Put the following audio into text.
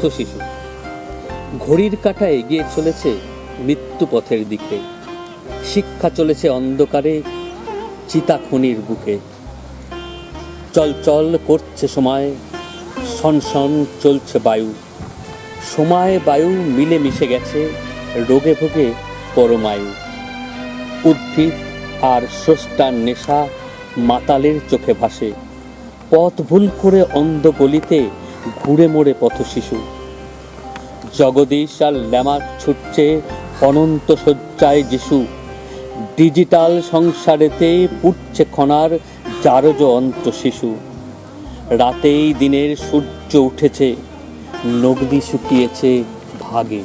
পথ শিশু। ঘড়ির কাঁটা এগিয়ে চলেছে মৃত্যু পথের দিকে। শিক্ষা চলেছে অন্ধকারে চিতাখনির বুকে। চল চল করছে সময়, সনসন চলছে বায়ু। সময় বায়ু মিলে মিশে গেছে রোগে ভোগে পরমায়ু। উদ্ভিদ আর স্রষ্টার নেশা মাতালের চোখে ভাসে। পথ ভুল করে অন্ধ গলিতে ঘুরে মোড়ে পথ শিশু। জগদীশ আর ল্যামার ছুটছে অনন্ত শয্যায় যিশু। ডিজিটাল সংসারেতে পুড়ছে ক্ষণার জারজ অন্ত শিশু। রাতেই দিনের সূর্য উঠেছে, নগ্নি শুকিয়েছে ভাগে।